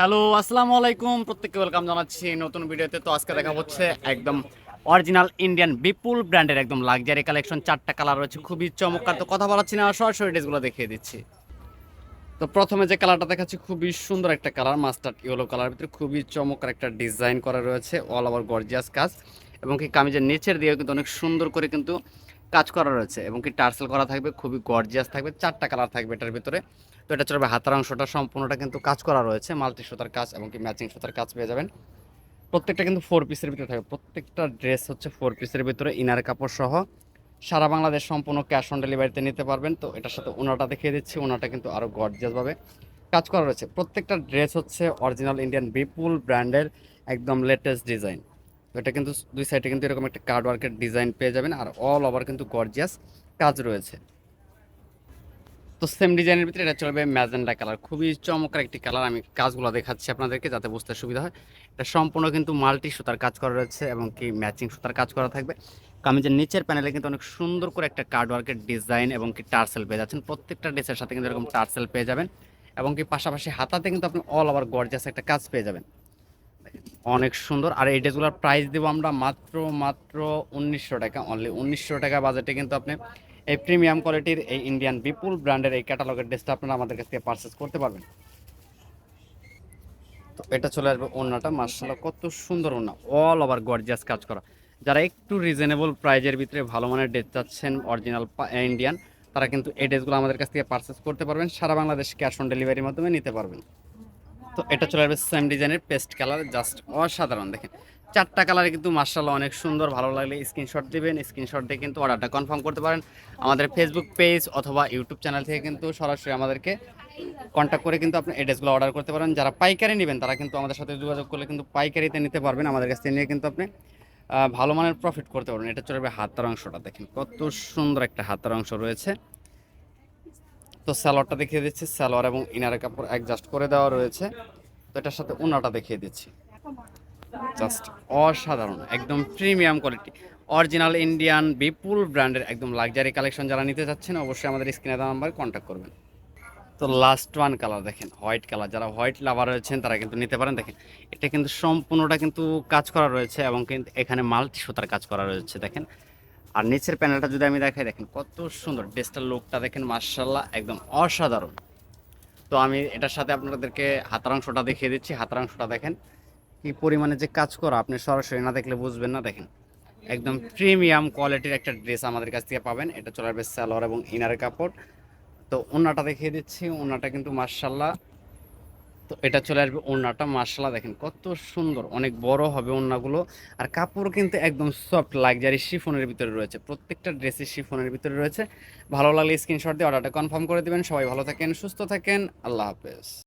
Hello, আসসালামু আলাইকুম। প্রত্যেককে ওয়েলকাম জানাচ্ছি নতুন ভিডিওতে। তো আজকে দেখা হচ্ছে একদম অরিজিনাল ইন্ডিয়ান বিপুল ব্র্যান্ডের একদম লাক্সারি কালেকশন। 4টা কালার রয়েছে, খুবই চমৎকার। তো কথা বলাচ্ছি না, সরাসরি ড্রেসগুলো দেখিয়ে দিচ্ছি। তো প্রথমে যে কালারটা দেখাচ্ছি খুবই সুন্দর একটা কালার, মাস্টার্ড ইয়েলো কালার ভিতরে খুবই চমৎকার একটা ডিজাইন করা রয়েছে, অল ওভার গর্জিয়াস কাজ এবং কি কামিজের নিচের দিয়েও কিন্তু অনেক সুন্দর করে কিন্তু কাজ করা রয়েছে এবং কি টার্সেল করা থাকবে, খুবই গর্জিয়াস থাকবে। 4টা কালার থাকবে এটার ভিতরে। তো এটা চলবে হাতার অংশটা সম্পূর্ণটা কিন্তু কাজ করা রয়েছে, মাল্টি সুতার কাজ এবং কি ম্যাচিং সুতার কাজ পেয়ে যাবেন। প্রত্যেকটা কিন্তু 4 পিসের ভিতরে থাকবে, প্রত্যেকটা ড্রেস হচ্ছে 4 পিসের ভিতরে, ইনার কাপড় সহ। সারা বাংলাদেশ সম্পূর্ণ ক্যাশ অন ডেলিভারিতে নিতে পারবেন। তো এটার সাথে ওনাটা দেখিয়ে দিচ্ছি, ওনাটা কিন্তু আরও গর্জিয়াসভাবে কাজ করা রয়েছে। প্রত্যেকটা ড্রেস হচ্ছে অরিজিনাল ইন্ডিয়ান বিপুল ব্র্যান্ডের একদম লেটেস্ট ডিজাইন। তো এটা কিন্তু দুই সাইডে কিন্তু এরকম একটা কার্ড ওয়ার্কের ডিজাইন পেয়ে যাবেন, আর অল ওভার কিন্তু গর্জিয়াস কাজ রয়েছে। তো সেম ডিজাইনের ভিতরে এটা চলবে ম্যাজেন্ডা কালার, খুবই চমৎকার একটি কালার। আমি কাজগুলো দেখাচ্ছি আপনাদেরকে যাতে বুঝতে সুবিধা হয়। এটা সম্পূর্ণ কিন্তু মাল্টি সুতার কাজ করা রয়েছে এবং কি ম্যাচিং সুতার কাজ করা থাকবে। কামিজের নিচের প্যানেলে কিন্তু অনেক সুন্দর করে একটা কার্ড ওয়ার্কের ডিজাইন এবং কি টার্সেল পেয়ে যাচ্ছেন। প্রত্যেকটা ড্রেসের সাথে কিন্তু এরকম টার্সেল পেয়ে যাবেন এবং কি পাশাপাশি হাতাতে কিন্তু আপনি অল ওভার গর্জিয়াস একটা কাজ পেয়ে যাবেন। অনেক সুন্দর। আর এই ড্রেসগুলোর প্রাইস দেবো আমরা মাত্র মাত্র 1900 টাকা, অনলি 1900 টাকা বাজেটে কিন্তু আপনি এই প্রিমিয়াম কোয়ালিটির এই ইন্ডিয়ান বিপুল ব্র্যান্ডের এই ক্যাটালগের ড্রেসটা আপনারা আমাদের কাছ থেকে পারচেস করতে পারবেন। তো এটা চলে আসবে ওড়নাটা, মার্শাল্লাহ কত সুন্দর ওড়না, অল ওভার গর্জিয়াস কাজ করা। যারা একটু রিজনেবল প্রাইজের ভিতরে ভালো মানের ড্রেস চাচ্ছেন অরিজিনাল ইন্ডিয়ান, তারা কিন্তু এই ড্রেসগুলো আমাদের কাছ থেকে পারচেস করতে পারবেন। সারা বাংলাদেশ ক্যাশ অন ডেলিভারির মাধ্যমে নিতে পারবেন। তো এটা চলে আসবে সেম ডিজাইনের পেস্ট কালার, জাস্ট অসাধারণ। দেখেন 4টা কালারে কিন্তু মার্শাল্লাহ অনেক সুন্দর। ভালো লাগলে স্ক্রিনশট দিবেন, স্ক্রিনশট দিয়ে কিন্তু অর্ডারটা কনফার্ম করতে পারেন। আমাদের ফেসবুক পেজ অথবা ইউটিউব চ্যানেল থেকে কিন্তু সরাসরি আমাদেরকে কন্ট্যাক্ট করে কিন্তু আপনি এড্রেসগুলো অর্ডার করতে পারেন। যারা পাইকারি নেবেন তারা কিন্তু আমাদের সাথে যোগাযোগ করলে কিন্তু পাইকারিতে নিতে পারবেন। আমাদের কাছ থেকে নিয়ে কিন্তু আপনি ভালো মানের প্রফিট করতে পারবেন। এটা চলে আসবে হাতার অংশটা, দেখেন কত সুন্দর একটা হাতার অংশ রয়েছে। তো সালোয়ারটা দেখিয়ে দিচ্ছি, সালোয়ার এবং ইনারের কাপড় অ্যাডজাস্ট করে দেওয়া রয়েছে। তো এটার সাথে ওনাটা দেখিয়ে দিচ্ছি, জাস্ট অসাধারণ, একদম প্রিমিয়াম কোয়ালিটি অরিজিনাল ইন্ডিয়ান বিপুল ব্র্যান্ডের একদম লাক্সারি কালেকশন। যারা নিতে চাচ্ছেন অবশ্যই আমাদের স্ক্রিনে দেওয়া নাম্বারে কন্ট্যাক্ট করবেন। তো লাস্ট ওয়ান কালার দেখেন, হোয়াইট কালার। যারা হোয়াইট লাভার রয়েছেন তারা কিন্তু নিতে পারেন। দেখেন এটা কিন্তু সম্পূর্ণটা কিন্তু কাজ করা রয়েছে এবং কিন্তু এখানে মাল্টি সুতার কাজ করা রয়েছে দেখেন। আর নিচের প্যানেলটা যদি আমি দেখাই, দেখেন কত সুন্দর ড্রেসটার লুকটা দেখেন, মার্শাল্লাহ একদম অসাধারণ। তো আমি এটার সাথে আপনাদেরকে হাতার অংশটা দেখিয়ে দিচ্ছি। হাতার অংশটা দেখেন কি পরিমাণে যে কাজ করা, আপনি সরাসরি না দেখলে বুঝবেন না। দেখেন একদম প্রিমিয়াম কোয়ালিটির একটা ড্রেস আমাদের কাছ থেকে পাবেন। এটা চলে আসবে সালোয়ার এবং ইনারের কাপড়। তো ওড়নাটা দেখিয়ে দিচ্ছি, ওড়নাটা কিন্তু মার্শাল্লাহ। তো এটা চলে আসবে ওড়নাটা, মার্শাল্লাহ দেখেন কত সুন্দর, অনেক বড় হবে ওড়নাগুলো। আর কাপড় কিন্তু একদম সফট লাক্সারি শিফনের ভিতরে রয়েছে, প্রত্যেকটা ড্রেসের শিফনের ভিতরে রয়েছে। ভালো লাগলে স্ক্রিনশট দিয়ে অর্ডারটা কনফার্ম করে দেবেন। সবাই ভালো থাকেন, সুস্থ থাকেন, আল্লাহ হাফেজ।